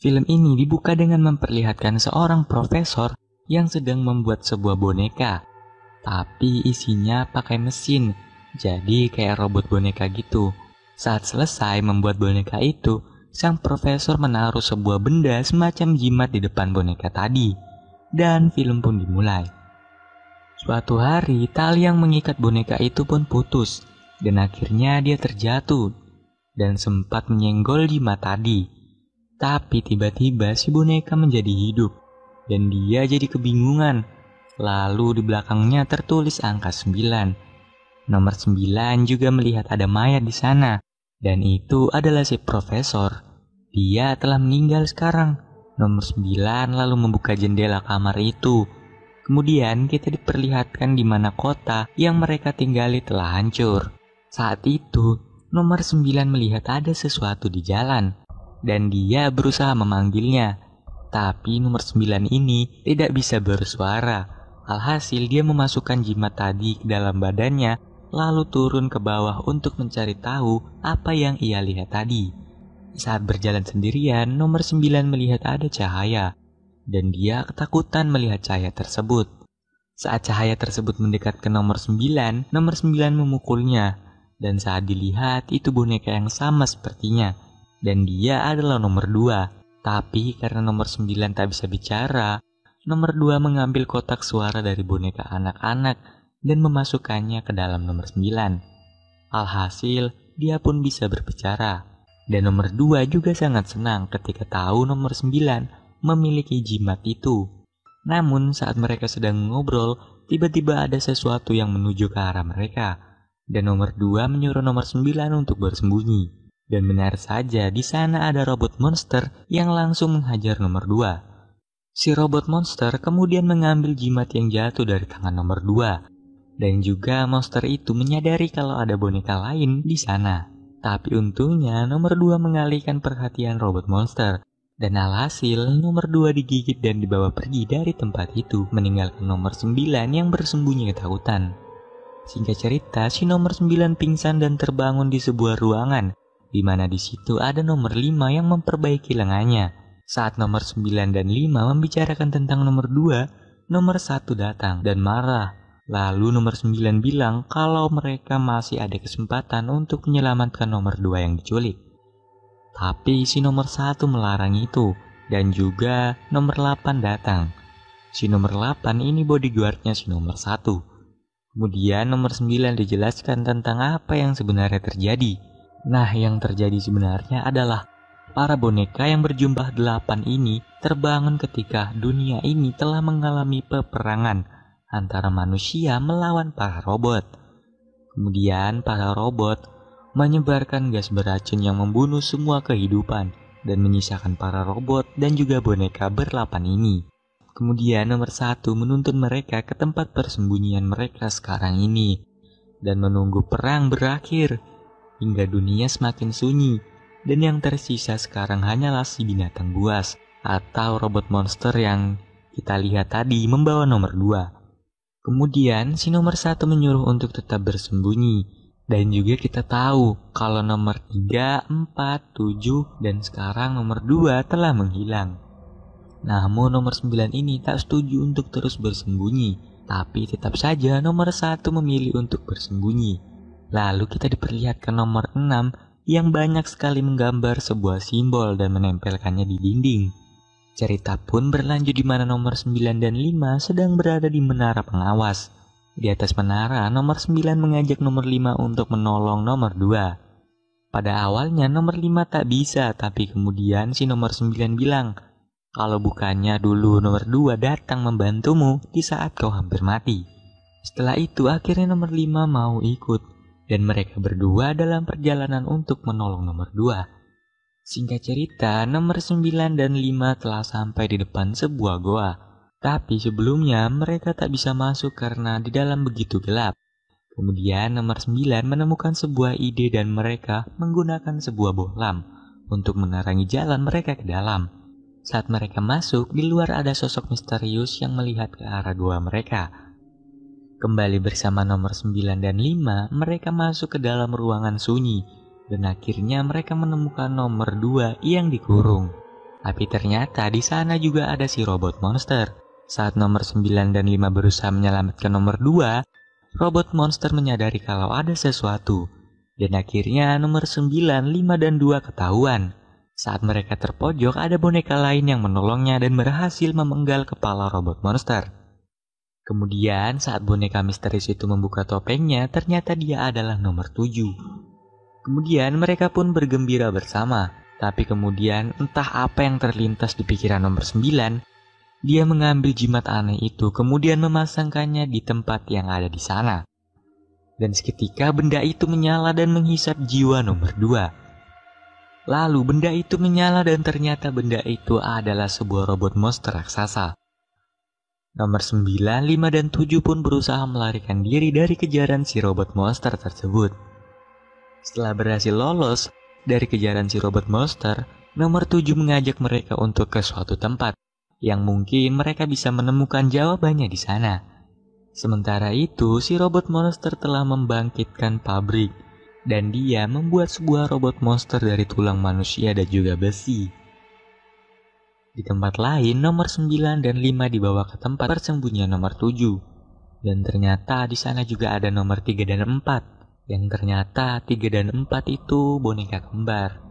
Film ini dibuka dengan memperlihatkan seorang profesor yang sedang membuat sebuah boneka, tapi isinya pakai mesin, jadi kayak robot boneka gitu. Saat selesai membuat boneka itu, sang profesor menaruh sebuah benda semacam jimat di depan boneka tadi, dan film pun dimulai. Suatu hari, tali yang mengikat boneka itu pun putus, dan akhirnya dia terjatuh, dan sempat menyenggol jimat tadi. Tapi tiba-tiba si boneka menjadi hidup, dan dia jadi kebingungan. Lalu di belakangnya tertulis angka 9. Nomor 9 juga melihat ada mayat di sana, dan itu adalah si profesor. Dia telah meninggal sekarang. Nomor 9 lalu membuka jendela kamar itu. Kemudian kita diperlihatkan di mana kota yang mereka tinggali telah hancur. Saat itu, nomor 9 melihat ada sesuatu di jalan, dan dia berusaha memanggilnya. Tapi nomor 9 ini tidak bisa bersuara. Alhasil dia memasukkan jimat tadi ke dalam badannya, lalu turun ke bawah untuk mencari tahu apa yang ia lihat tadi. Saat berjalan sendirian, nomor 9 melihat ada cahaya, dan dia ketakutan melihat cahaya tersebut. Saat cahaya tersebut mendekat ke nomor 9 memukulnya, dan saat dilihat itu boneka yang sama sepertinya, dan dia adalah nomor 2. Tapi karena nomor 9 tak bisa bicara, nomor 2 mengambil kotak suara dari boneka anak-anak dan memasukkannya ke dalam nomor 9. Alhasil, dia pun bisa berbicara. Dan nomor 2 juga sangat senang ketika tahu nomor 9 memiliki jimat itu. Namun saat mereka sedang ngobrol, tiba-tiba ada sesuatu yang menuju ke arah mereka. Dan nomor 2 menyuruh nomor 9 untuk bersembunyi. Dan benar saja di sana ada robot monster yang langsung menghajar nomor 2. Si robot monster kemudian mengambil jimat yang jatuh dari tangan nomor 2. Dan juga monster itu menyadari kalau ada boneka lain di sana. Tapi untungnya nomor 2 mengalihkan perhatian robot monster. Dan alhasil nomor 2 digigit dan dibawa pergi dari tempat itu, meninggalkan nomor 9 yang bersembunyi ketakutan. Singkat cerita, si nomor 9 pingsan dan terbangun di sebuah ruangan, di mana di situ ada nomor 5 yang memperbaiki lengannya. Saat nomor 9 dan 5 membicarakan tentang nomor 2, nomor 1 datang dan marah. Lalu nomor 9 bilang kalau mereka masih ada kesempatan untuk menyelamatkan nomor 2 yang diculik. Tapi si nomor 1 melarang itu, dan juga nomor 8 datang. Si nomor 8 ini bodyguardnya si nomor 1. Kemudian nomor 9 dijelaskan tentang apa yang sebenarnya terjadi. Nah, yang terjadi sebenarnya adalah para boneka yang berjumlah 8 ini terbangun ketika dunia ini telah mengalami peperangan antara manusia melawan para robot. Kemudian para robot menyebarkan gas beracun yang membunuh semua kehidupan dan menyisakan para robot dan juga boneka berlapan ini. Kemudian nomor 1 menuntun mereka ke tempat persembunyian mereka sekarang ini dan menunggu perang berakhir hingga dunia semakin sunyi, dan yang tersisa sekarang hanyalah si binatang buas atau robot monster yang kita lihat tadi membawa nomor 2. Kemudian si nomor 1 menyuruh untuk tetap bersembunyi, dan juga kita tahu kalau nomor 3, 4, 7, dan sekarang nomor 2 telah menghilang. Namun nomor 9 ini tak setuju untuk terus bersembunyi, tapi tetap saja nomor 1 memilih untuk bersembunyi. Lalu kita diperlihatkan nomor 6 yang banyak sekali menggambar sebuah simbol dan menempelkannya di dinding. Cerita pun berlanjut di mana nomor 9 dan 5 sedang berada di menara pengawas. Di atas menara, nomor 9 mengajak nomor 5 untuk menolong nomor 2. Pada awalnya nomor 5 tak bisa, tapi kemudian si nomor 9 bilang, kalau bukannya dulu nomor 2 datang membantumu di saat kau hampir mati. Setelah itu akhirnya nomor 5 mau ikut, dan mereka berdua dalam perjalanan untuk menolong nomor 2. Singkat cerita, nomor 9 dan 5 telah sampai di depan sebuah goa. Tapi sebelumnya mereka tak bisa masuk karena di dalam begitu gelap. Kemudian nomor 9 menemukan sebuah ide dan mereka menggunakan sebuah bohlam untuk menerangi jalan mereka ke dalam. Saat mereka masuk, di luar ada sosok misterius yang melihat ke arah goa mereka. Kembali bersama nomor 9 dan 5, mereka masuk ke dalam ruangan sunyi. Dan akhirnya mereka menemukan nomor 2 yang dikurung. Tapi ternyata di sana juga ada si robot monster. Saat nomor 9 dan 5 berusaha menyelamatkan nomor 2, robot monster menyadari kalau ada sesuatu. Dan akhirnya nomor 9, 5 dan 2 ketahuan. Saat mereka terpojok, ada boneka lain yang menolongnya dan berhasil memenggal kepala robot monster. Kemudian saat boneka misterius itu membuka topengnya, ternyata dia adalah nomor 7. Kemudian mereka pun bergembira bersama. Tapi kemudian entah apa yang terlintas di pikiran nomor 9, dia mengambil jimat aneh itu kemudian memasangkannya di tempat yang ada di sana. Dan seketika benda itu menyala dan menghisap jiwa nomor 2. Lalu benda itu menyala dan ternyata benda itu adalah sebuah robot monster raksasa. Nomor 9, 5 dan 7 pun berusaha melarikan diri dari kejaran si robot monster tersebut. Setelah berhasil lolos dari kejaran si robot monster, nomor 7 mengajak mereka untuk ke suatu tempat yang mungkin mereka bisa menemukan jawabannya di sana. Sementara itu, si robot monster telah membangkitkan pabrik dan dia membuat sebuah robot monster dari tulang manusia dan juga besi. Di tempat lain, nomor 9 dan 5 dibawa ke tempat persembunyian nomor 7. Dan ternyata di sana juga ada nomor 3 dan 4. Yang ternyata 3 dan 4 itu boneka kembar.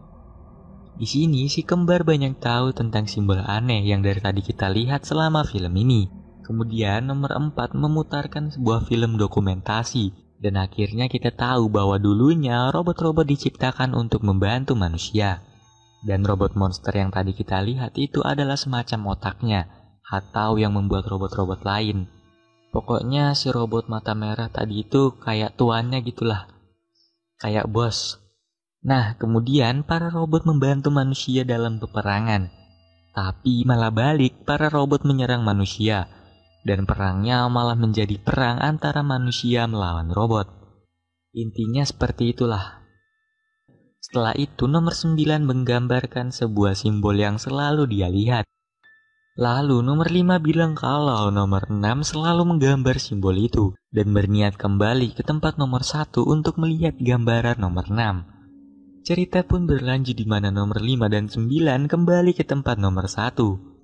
Di sini si kembar banyak tahu tentang simbol aneh yang dari tadi kita lihat selama film ini. Kemudian nomor 4 memutarkan sebuah film dokumentasi. Dan akhirnya kita tahu bahwa dulunya robot-robot diciptakan untuk membantu manusia. Dan robot monster yang tadi kita lihat itu adalah semacam otaknya, atau yang membuat robot-robot lain. Pokoknya si robot mata merah tadi itu kayak tuannya gitulah. Kayak bos. Nah, kemudian para robot membantu manusia dalam peperangan. Tapi malah balik, para robot menyerang manusia. Dan perangnya malah menjadi perang antara manusia melawan robot. Intinya seperti itulah. Setelah itu nomor 9 menggambarkan sebuah simbol yang selalu dia lihat. Lalu nomor 5 bilang kalau nomor 6 selalu menggambar simbol itu dan berniat kembali ke tempat nomor 1 untuk melihat gambaran nomor 6. Cerita pun berlanjut di mana nomor 5 dan 9 kembali ke tempat nomor 1.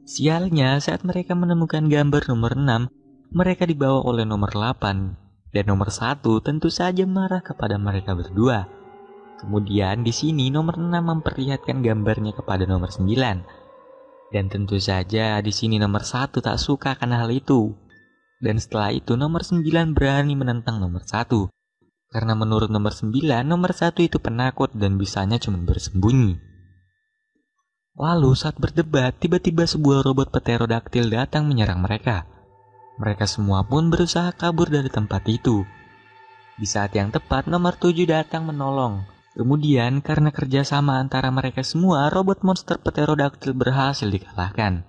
Sialnya saat mereka menemukan gambar nomor 6, mereka dibawa oleh nomor 8 dan nomor 1 tentu saja marah kepada mereka berdua. Kemudian di sini nomor 6 memperlihatkan gambarnya kepada nomor 9. Dan tentu saja di sini nomor 1 tak suka akan hal itu. Dan setelah itu nomor 9 berani menentang nomor 1. Karena menurut nomor 9, nomor 1 itu penakut dan bisanya cuma bersembunyi. Lalu saat berdebat, tiba-tiba sebuah robot pterodaktil datang menyerang mereka. Mereka semua pun berusaha kabur dari tempat itu. Di saat yang tepat, nomor 7 datang menolong. Kemudian, karena kerjasama antara mereka semua, robot monster pterodaktil berhasil dikalahkan.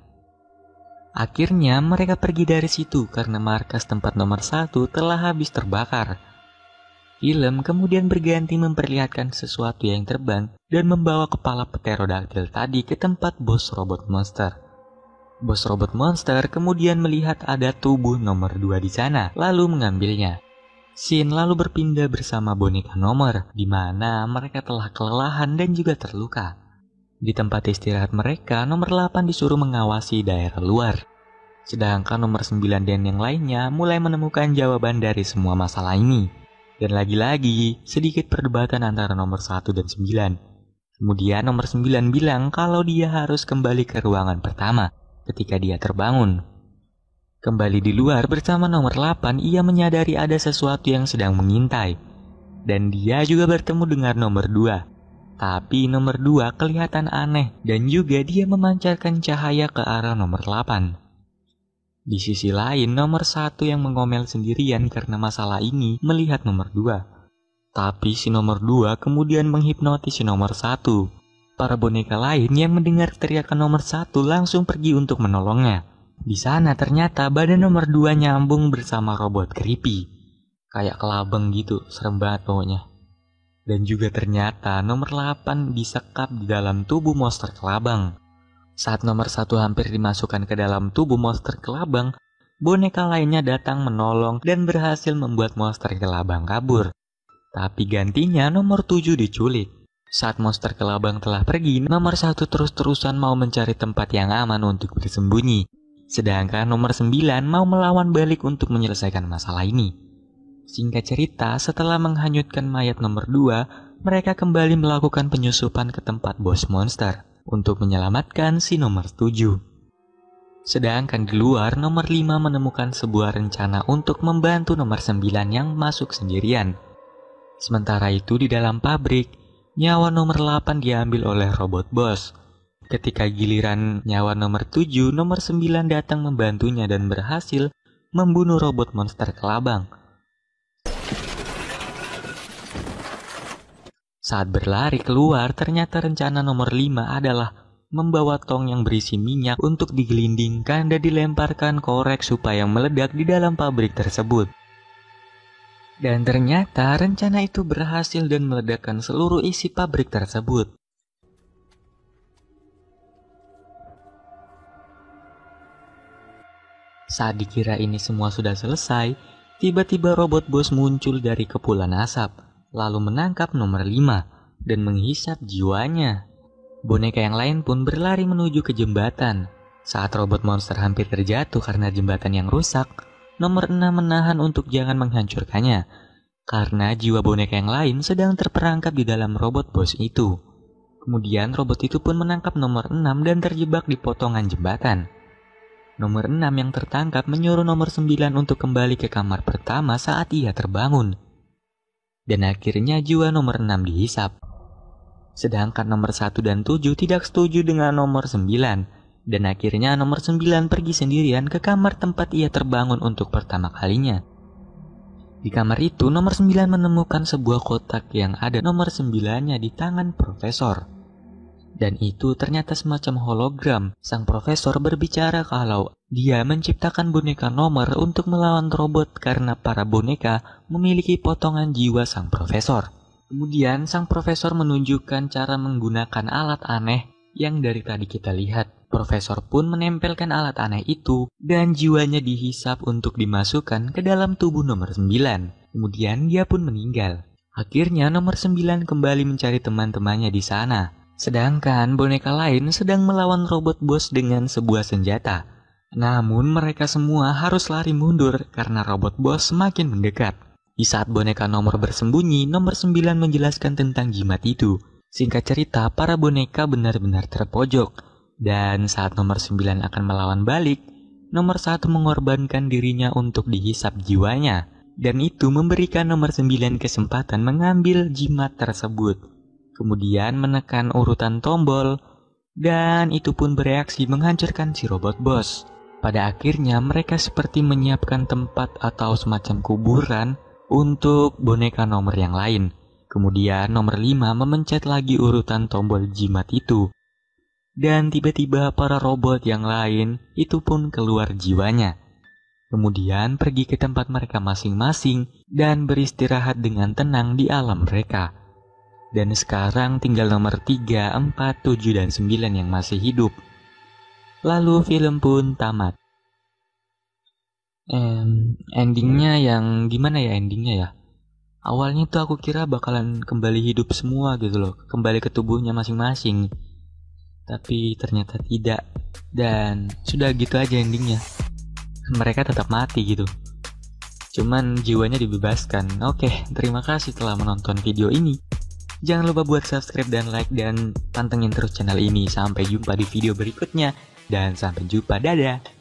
Akhirnya, mereka pergi dari situ karena markas tempat nomor 1 telah habis terbakar. Film kemudian berganti memperlihatkan sesuatu yang terbang dan membawa kepala pterodaktil tadi ke tempat bos robot monster. Bos robot monster kemudian melihat ada tubuh nomor 2 di sana, lalu mengambilnya. Shin lalu berpindah bersama boneka nomor, di mana mereka telah kelelahan dan juga terluka. Di tempat istirahat mereka, nomor 8 disuruh mengawasi daerah luar. Sedangkan nomor 9 dan yang lainnya mulai menemukan jawaban dari semua masalah ini. Dan lagi-lagi, sedikit perdebatan antara nomor 1 dan 9. Kemudian nomor 9 bilang kalau dia harus kembali ke ruangan pertama ketika dia terbangun. Kembali di luar bersama nomor 8, ia menyadari ada sesuatu yang sedang mengintai. Dan dia juga bertemu dengan nomor 2. Tapi nomor 2 kelihatan aneh dan juga dia memancarkan cahaya ke arah nomor 8. Di sisi lain, nomor 1 yang mengomel sendirian karena masalah ini melihat nomor 2. Tapi si nomor 2 kemudian menghipnotis si nomor 1. Para boneka lain yang mendengar teriakan nomor 1 langsung pergi untuk menolongnya. Di sana ternyata badan nomor 2 nyambung bersama robot creepy. Kayak kelabang gitu, serem banget pokoknya. Dan juga ternyata nomor 8 disekap di dalam tubuh monster kelabang. Saat nomor 1 hampir dimasukkan ke dalam tubuh monster kelabang, boneka lainnya datang menolong dan berhasil membuat monster kelabang kabur. Tapi gantinya nomor 7 diculik. Saat monster kelabang telah pergi, nomor 1 terus-terusan mau mencari tempat yang aman untuk bersembunyi. Sedangkan nomor 9 mau melawan balik untuk menyelesaikan masalah ini. Singkat cerita, setelah menghanyutkan mayat nomor 2, mereka kembali melakukan penyusupan ke tempat bos monster untuk menyelamatkan si nomor 7. Sedangkan di luar, nomor 5 menemukan sebuah rencana untuk membantu nomor 9 yang masuk sendirian. Sementara itu di dalam pabrik, nyawa nomor 8 diambil oleh robot bos. Ketika giliran nyawa nomor 7, nomor 9 datang membantunya dan berhasil membunuh robot monster kelabang. Saat berlari keluar, ternyata rencana nomor 5 adalah membawa tong yang berisi minyak untuk digelindingkan dan dilemparkan korek supaya meledak di dalam pabrik tersebut. Dan ternyata rencana itu berhasil dan meledakkan seluruh isi pabrik tersebut. Saat dikira ini semua sudah selesai, tiba-tiba robot bos muncul dari kepulan asap, lalu menangkap nomor 5 dan menghisap jiwanya. Boneka yang lain pun berlari menuju ke jembatan. Saat robot monster hampir terjatuh karena jembatan yang rusak, nomor 6 menahan untuk jangan menghancurkannya, karena jiwa boneka yang lain sedang terperangkap di dalam robot bos itu. Kemudian robot itu pun menangkap nomor 6 dan terjebak di potongan jembatan. Nomor 6 yang tertangkap menyuruh nomor 9 untuk kembali ke kamar pertama saat ia terbangun. Dan akhirnya jiwa nomor 6 dihisap. Sedangkan nomor 1 dan 7 tidak setuju dengan nomor 9. Dan akhirnya nomor 9 pergi sendirian ke kamar tempat ia terbangun untuk pertama kalinya. Di kamar itu, nomor 9 menemukan sebuah kotak yang ada nomor 9-nya di tangan profesor. Dan itu ternyata semacam hologram. Sang profesor berbicara kalau dia menciptakan boneka nomor untuk melawan robot karena para boneka memiliki potongan jiwa sang profesor. Kemudian sang profesor menunjukkan cara menggunakan alat aneh yang dari tadi kita lihat. Profesor pun menempelkan alat aneh itu dan jiwanya dihisap untuk dimasukkan ke dalam tubuh nomor 9. Kemudian dia pun meninggal. Akhirnya nomor 9 kembali mencari teman-temannya di sana. Sedangkan boneka lain sedang melawan robot bos dengan sebuah senjata. Namun mereka semua harus lari mundur karena robot bos semakin mendekat. Di saat boneka nomor bersembunyi, nomor 9 menjelaskan tentang jimat itu. Singkat cerita, para boneka benar-benar terpojok. Dan saat nomor 9 akan melawan balik, nomor 1 mengorbankan dirinya untuk dihisap jiwanya. Dan itu memberikan nomor 9 kesempatan mengambil jimat tersebut. Kemudian menekan urutan tombol, dan itu pun bereaksi menghancurkan si robot bos. Pada akhirnya mereka seperti menyiapkan tempat atau semacam kuburan untuk boneka nomor yang lain. Kemudian nomor 5 memencet lagi urutan tombol jimat itu. Dan tiba-tiba para robot yang lain itu pun keluar jiwanya. Kemudian pergi ke tempat mereka masing-masing dan beristirahat dengan tenang di alam mereka. Dan sekarang tinggal nomor 3, 4, 7, dan 9 yang masih hidup. Lalu film pun tamat. Endingnya yang gimana ya endingnya ya? Awalnya tuh aku kira bakalan kembali hidup semua gitu loh, kembali ke tubuhnya masing-masing. Tapi ternyata tidak. Dan sudah gitu aja endingnya. Mereka tetap mati gitu. Cuman jiwanya dibebaskan. Oke, terima kasih telah menonton video ini. Jangan lupa buat subscribe dan like dan pantengin terus channel ini. Sampai jumpa di video berikutnya. Dan sampai jumpa, dadah.